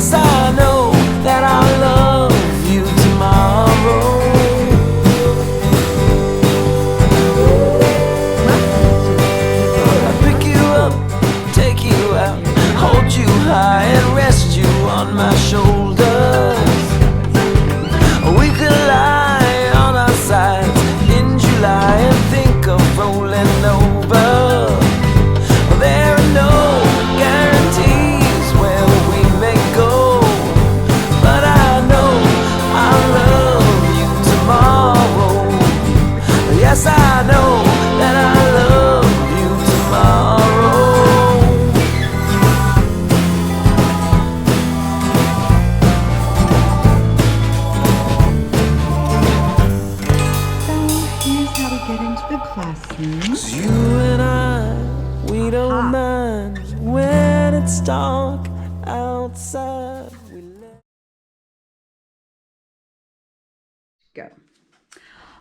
Yes, I know that I'll love you tomorrow. I'll pick you up, take you out, hold you high and rest you on my shoulders. We could lie on our sides in July and think of rolling over. There are no guarantees where we may go, but I know I'll love you tomorrow. Yes, I know that I love you tomorrow. Classroom. 'Cause you and I, we don't mind when it's dark outside. Go.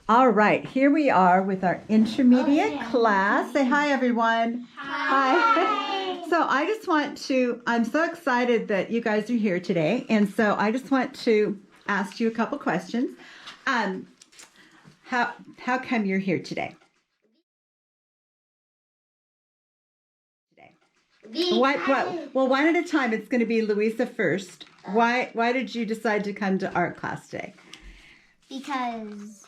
All right, here we are with our intermediate class. Say hi, everyone. Hi. So I just want to, I'm so excited that you guys are here today. And so I just want to ask you a couple questions. How come you're here today? Well, one at a time. It's going to be Louisa first. Why did you decide to come to art class today? Because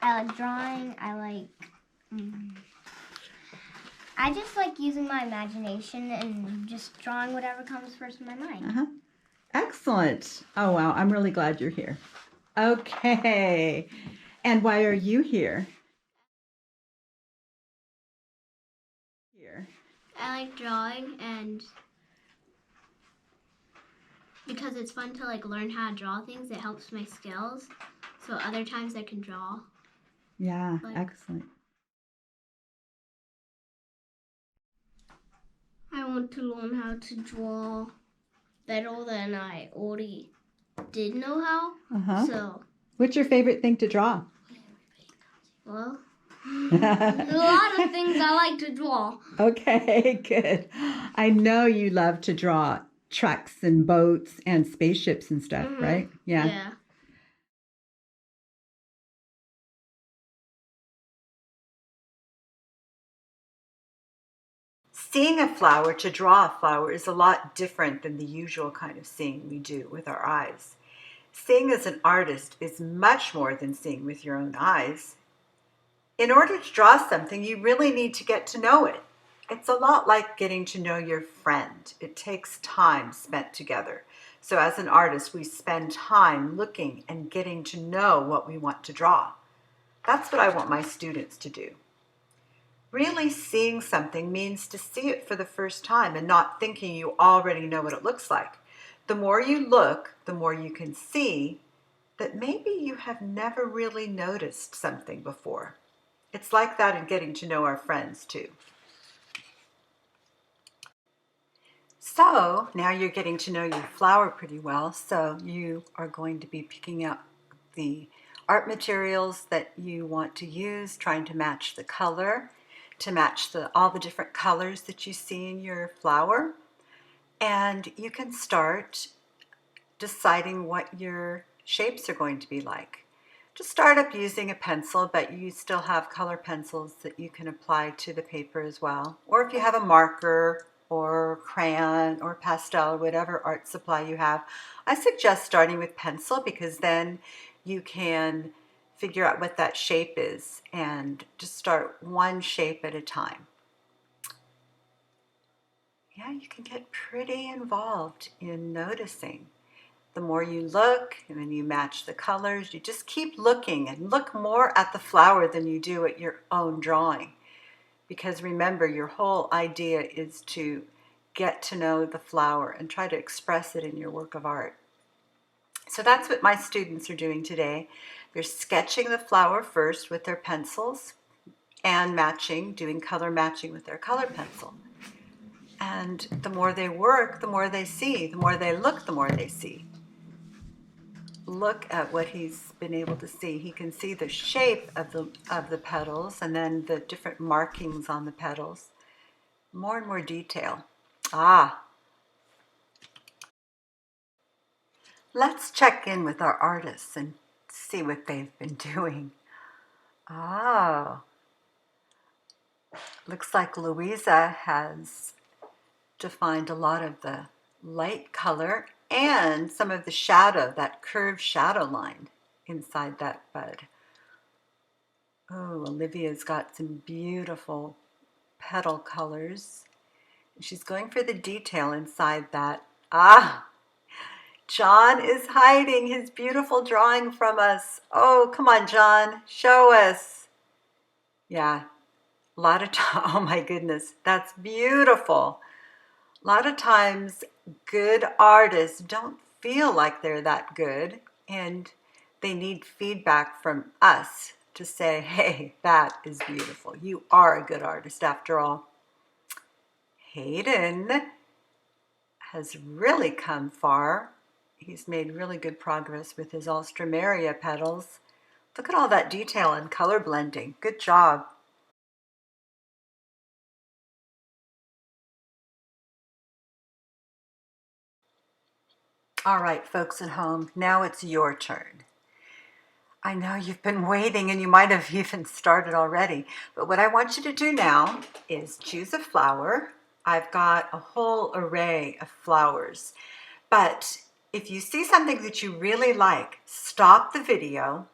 I like drawing. I just like using my imagination and just drawing whatever comes first in my mind. Excellent. Oh, wow. I'm really glad you're here. Okay. And why are you here? I like drawing, and because it's fun to like learn how to draw things, it helps my skills. So other times I can draw. Yeah, excellent. I want to learn how to draw better than I already did know how. So. What's your favorite thing to draw? Well, a lot of things I like to draw. Okay, good. I know you love to draw trucks and boats and spaceships and stuff, right? Yeah. Seeing a flower, to draw a flower, is a lot different than the usual kind of seeing we do with our eyes. Seeing as an artist is much more than seeing with your own eyes. In order to draw something, you really need to get to know it. It's a lot like getting to know your friend. It takes time spent together. So as an artist, we spend time looking and getting to know what we want to draw. That's what I want my students to do. Really seeing something means to see it for the first time and not thinking you already know what it looks like. The more you look, the more you can see that maybe you have never really noticed something before. It's like that in getting to know our friends too. So now you're getting to know your flower pretty well, so you are going to be picking up the art materials that you want to use, trying to match the color, to match all the different colors that you see in your flower. And you can start deciding what your shapes are going to be like. Just start up using a pencil, but you still have color pencils that you can apply to the paper as well. Or if you have a marker or crayon or pastel, whatever art supply you have, I suggest starting with pencil because then you can figure out what that shape is and just start one shape at a time. Yeah, you can get pretty involved in noticing. The more you look and then you match the colors, you just keep looking and look more at the flower than you do at your own drawing. Because remember, your whole idea is to get to know the flower and try to express it in your work of art. So that's what my students are doing today. They're sketching the flower first with their pencils and doing color matching with their color pencil. And the more they work, the more they see. The more they look, the more they see. Look at what he's been able to see. He can see the shape of the petals and then the different markings on the petals. More and more detail. Let's check in with our artists and see what they've been doing. Oh, looks like Louisa has defined a lot of the light color and some of the shadow, that curved shadow line inside that bud. Oh, Olivia's got some beautiful petal colors. She's going for the detail inside that. Ah, John is hiding his beautiful drawing from us. Oh, come on, John, show us. Yeah, a lot of times, oh my goodness, that's beautiful. A lot of times good artists don't feel like they're that good, and they need feedback from us to say, hey, that is beautiful. You are a good artist after all. Hayden has really come far. He's made really good progress with his Alstroemeria petals. Look at all that detail and color blending. Good job. All right, folks at home, now it's your turn. I know you've been waiting and you might have even started already, but what I want you to do now is choose a flower. I've got a whole array of flowers, but if you see something that you really like, stop the video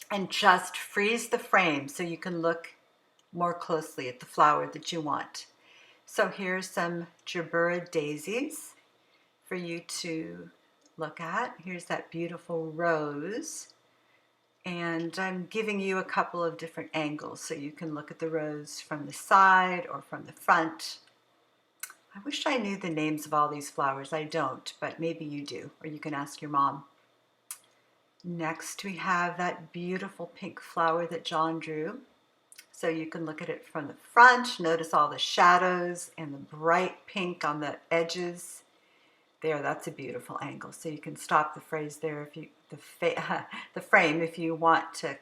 and just freeze the frame so you can look more closely at the flower that you want. So here's some Gerbera daisies for you to look at. Here's that beautiful rose. And I'm giving you a couple of different angles so you can look at the rose from the side or from the front. I wish I knew the names of all these flowers. I don't, but maybe you do, or you can ask your mom. Next, we have that beautiful pink flower that John drew. So you can look at it from the front. Notice all the shadows and the bright pink on the edges. There, that's a beautiful angle. So you can stop the phrase there if you the frame if you want to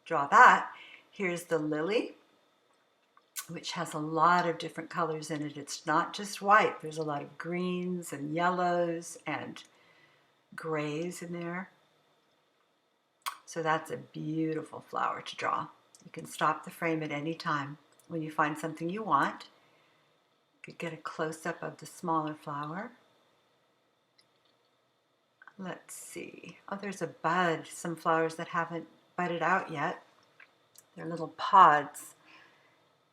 draw that. Here's the lily, which has a lot of different colors in it. It's not just white. There's a lot of greens and yellows and grays in there. So that's a beautiful flower to draw. You can stop the frame at any time. When you find something you want, you could get a close-up of the smaller flower. Let's see. Oh, there's a bud. Some flowers that haven't budded out yet. They're little pods.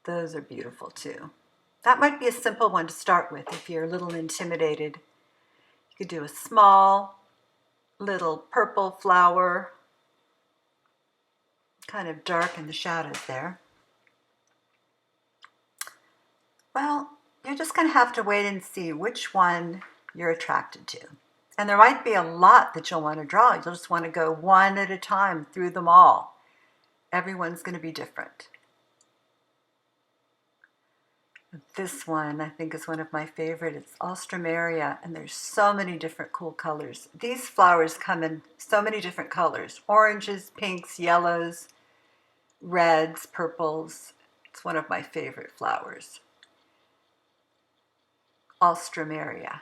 Those are beautiful too. That might be a simple one to start with if you're a little intimidated. You could do a small little purple flower, kind of dark in the shadows there. Well, you're just going to have to wait and see which one you're attracted to. And there might be a lot that you'll want to draw. You'll just want to go one at a time through them all. Everyone's going to be different. This one, I think, is one of my favorite. It's Alstroemeria, and there's so many different cool colors. These flowers come in so many different colors. Oranges, pinks, yellows, reds, purples. It's one of my favorite flowers. Alstroemeria.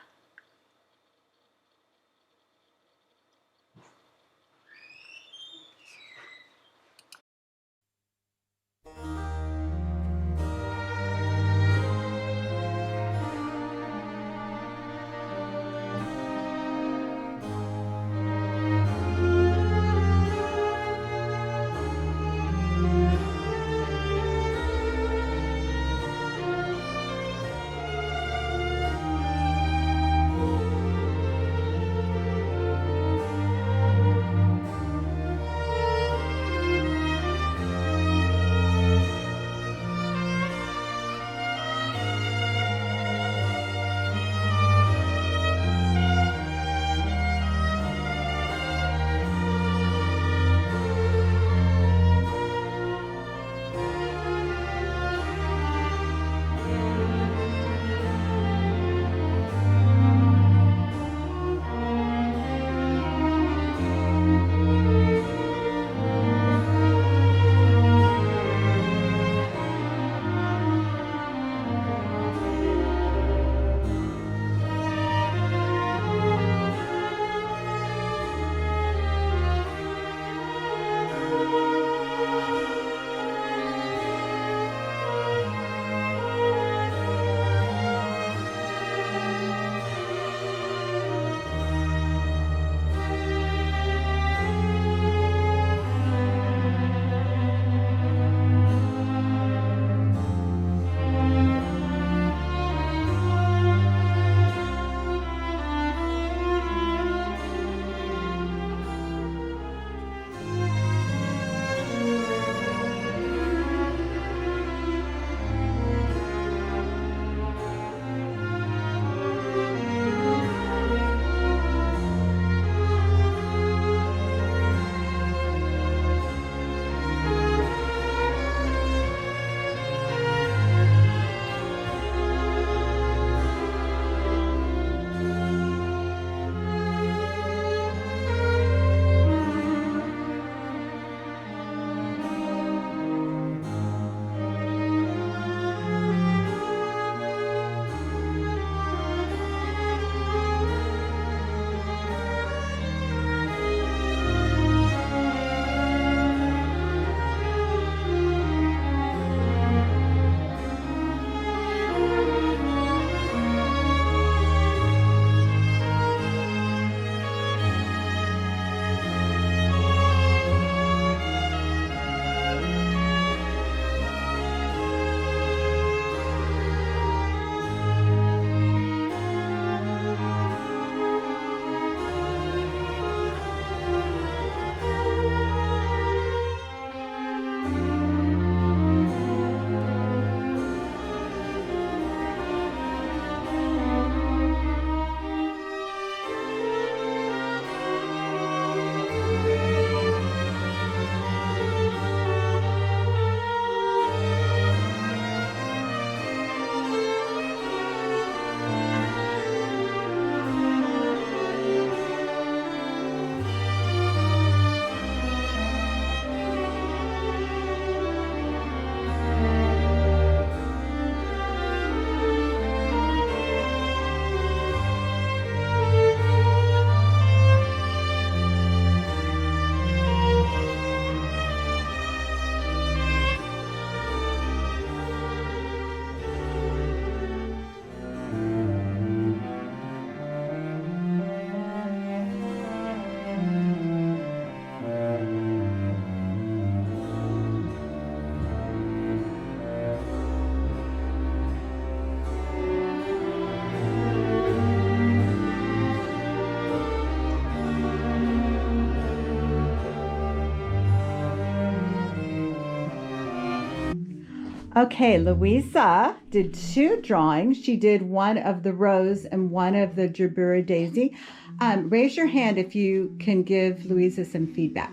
Okay, Louisa did 2 drawings. She did one of the rose and one of the gerbera daisy. Raise your hand if you can give Louisa some feedback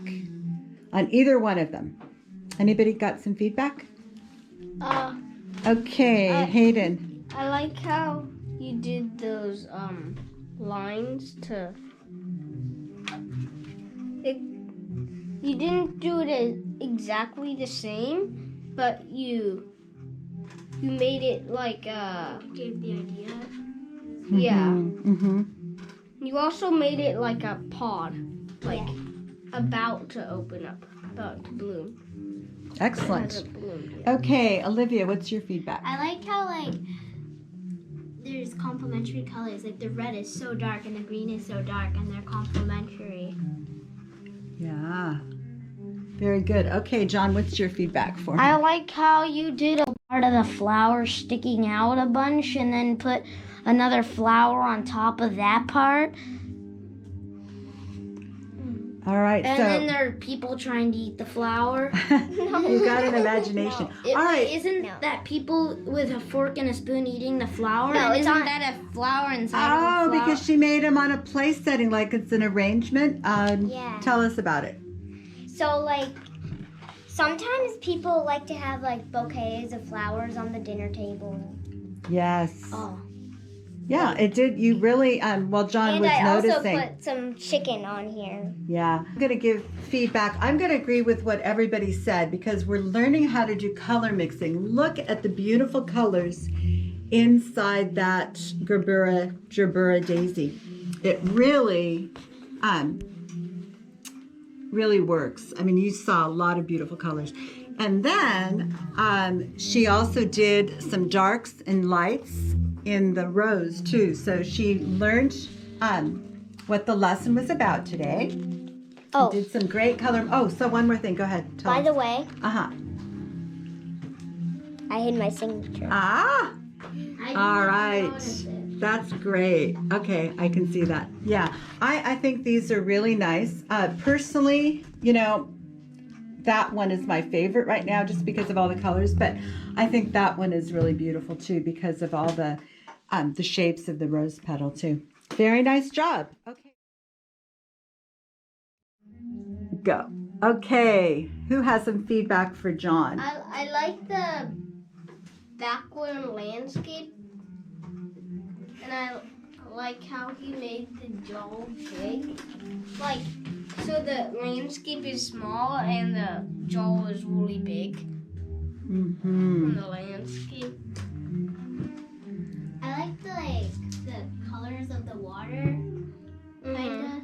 on either one of them. Anybody got some feedback? Okay, Hayden. I like how you did those lines to. You didn't do it exactly the same, but you made it like gave the idea. Yeah. Mm-hmm. You also made it like a pod, like about to open up, about to bloom. Excellent. It hasn't bloomed yet. Okay, Olivia, what's your feedback? I like how there's complementary colors. Like the red is so dark and the green is so dark, and they're complementary. Yeah. Very good. Okay, John, what's your feedback for me? I like how you did a part of the flower sticking out a bunch and then put another flower on top of that part. All right, And so then there are people trying to eat the flower. you got an imagination. All right. Isn't that people with a fork and a spoon eating the flower? No, And it's isn't on- that a flower inside of Oh, the flower? because she made them on a place setting like it's an arrangement. Yeah. Tell us about it. So sometimes people like to have bouquets of flowers on the dinner table. Yes. Oh. Yeah, it did. You really, while John And was I noticing. also put some chicken on here. Yeah, I'm going to give feedback. I'm going to agree with what everybody said because we're learning how to do color mixing. Look at the beautiful colors inside that gerbera daisy. It really, really works. I mean, you saw a lot of beautiful colors. And then she also did some darks and lights in the rose too. So she learned what the lesson was about today. Oh, Did some great color. Oh, so one more thing. Go ahead. Tell by us. the way, Uh-huh. I hid my signature. Ah, I all didn't right. notice it. That's great. Okay, I can see that. Yeah, I think these are really nice. Personally, that one is my favorite right now just because of all the colors, but I think that one is really beautiful too because of all the shapes of the rose petal too. Very nice job. Okay. Go. Okay, who has some feedback for John? I like the background landscape, and I like how he made the jaw big. So the landscape is small and the jaw is really big Mm-hmm. on the landscape. I like the colors of the water, kinda,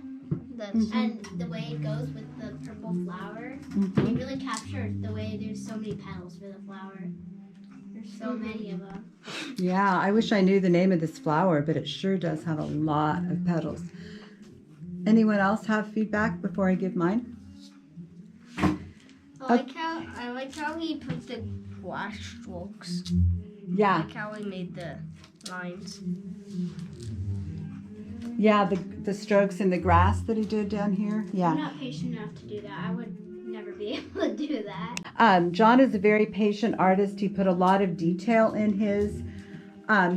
and the way it goes with the purple flower. Mm-hmm. It really captured the way there's so many petals for the flower. There's so many of them. Yeah, I wish I knew the name of this flower, but it sure does have a lot of petals. Anyone else have feedback before I give mine? I like how he put the brush strokes. I Yeah, like how he made the lines. yeah, the strokes in the grass that he did down here. I'm Yeah. not patient enough to do that. I would never be able to do that. John is a very patient artist. He put a lot of detail in his.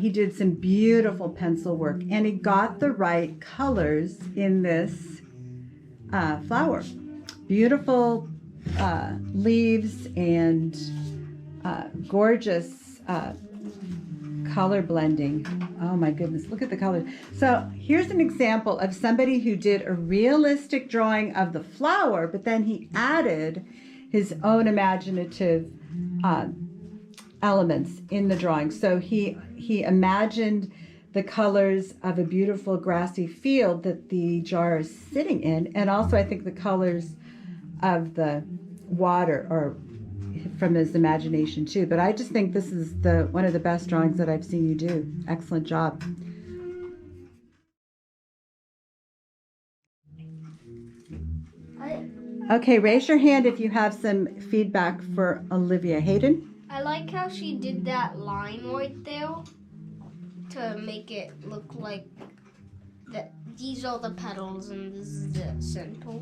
He did some beautiful pencil work, and he got the right colors in this flower. Beautiful leaves and gorgeous color blending. Oh my goodness, look at the colors. So here's an example of somebody who did a realistic drawing of the flower, but then he added his own imaginative elements in the drawing. So he imagined the colors of a beautiful grassy field that the jar is sitting in, and also I think the colors of the water are from his imagination too. But I just think this is one of the best drawings that I've seen you do. Excellent job. Okay, raise your hand if you have some feedback for Olivia. Hayden? I like how she did that line right there to make it look like that these are the petals and this is the center.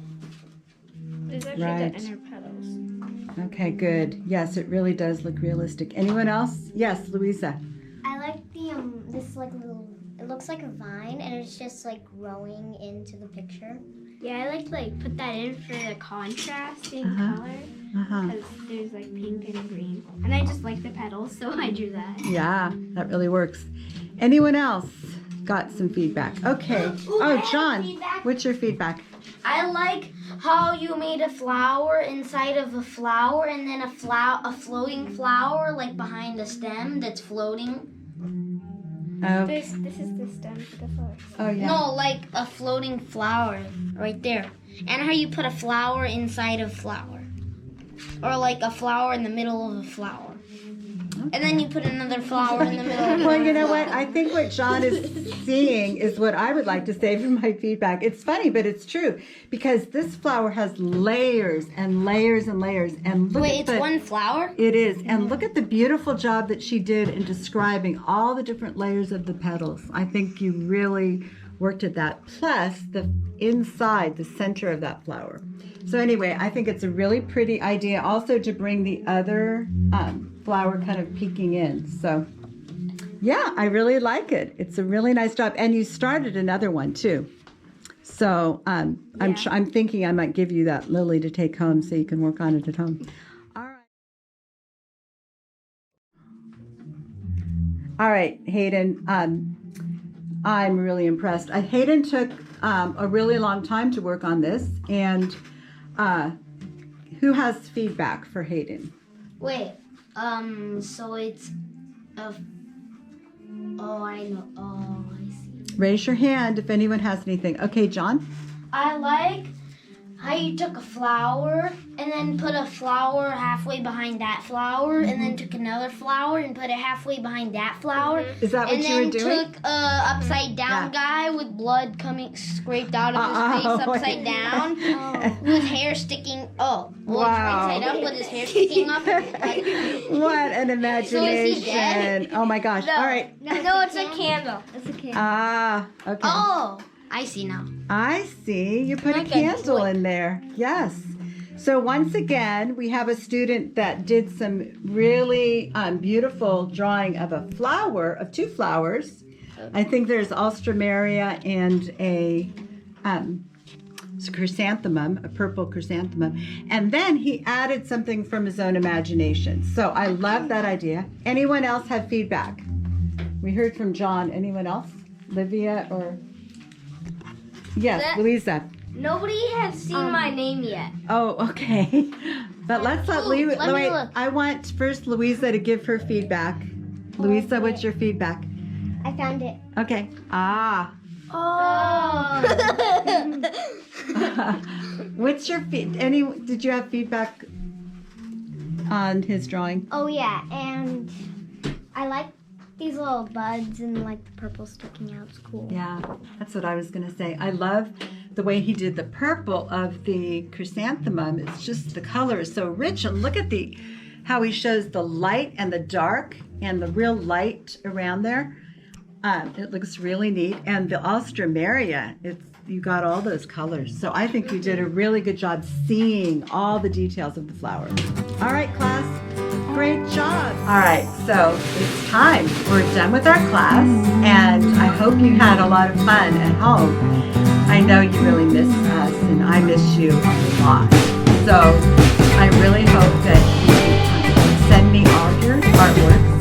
There's actually Right. the inner petals. Okay, good. Yes, it really does look realistic. Anyone else? Yes, Louisa. I like the this like little. It looks like a vine, and it's just like growing into the picture. Yeah, I like to put that in for the contrast in color because there's pink and green, and I just like the petals, so I drew that. Yeah, that really works. Anyone else got some feedback? Okay. Oh, John, what's your feedback? I like how you made a flower inside of a flower, and then a floating flower behind the stem that's floating. Okay. This is the stem for the flower. Oh, yeah. No, a floating flower right there. And how you put a flower inside of flower. Or a flower in the middle of a flower. And then you put another flower in the middle of Well, you know what? I think what John is seeing is what I would like to say for my feedback. It's funny, but it's true. Because this flower has layers and layers and layers. And look Wait, at it's one flower? It is. And look at the beautiful job that she did in describing all the different layers of the petals. I think you really worked at that. Plus the inside, the center of that flower. So anyway, I think it's a really pretty idea also to bring the other flower kind of peeking in. So yeah, I really like it. It's a really nice job. And you started another one too. So I'm thinking I might give you that lily to take home so you can work on it at home. All right, Hayden. I'm really impressed. Hayden took a really long time to work on this. And who has feedback for Hayden? Wait, so it's oh, I know. Oh, I see. Raise your hand if anyone has anything. Okay, John? I like how you took a flower and then put a flower halfway behind that flower and then took another flower and put it halfway behind that flower. Is that what you were doing? And then took a upside down guy with blood coming scraped out of his face upside down with hair sticking. Wow. Right side up with his hair sticking up. What an imagination. dead? Oh my gosh. All right. No, it's a candle. It's a candle. Ah, okay. Oh, I see now. I see. You put a candle in there. Yes. So once again, we have a student that did some really beautiful drawing of a flower, of two flowers. I think there's Alstroemeria and a chrysanthemum, a purple chrysanthemum. And then he added something from his own imagination. So I love that idea. Anyone else have feedback? We heard from John. Anyone else? Livia or... Yes, Louisa. Nobody has seen my name yet. Oh, okay. But let's let Louisa. let me look. I want first Louisa to give her feedback. Louisa, what's your feedback? I found it. Okay. Ah. Oh. What's your did you have feedback on his drawing? Oh yeah, and I like these little buds and the purple sticking out. It's cool. Yeah, that's what I was going to say. I love the way he did the purple of the chrysanthemum. It's just the color is so rich. And look at how he shows the light and the dark and the real light around there. It looks really neat. And the Alstroemeria, you got all those colors. So I think you did a really good job seeing all the details of the flower. All right, class. Great job. All right, so it's time. We're done with our class, and I hope you had a lot of fun at home. I know you really miss us, and I miss you a lot. So I really hope that you can send me all your artwork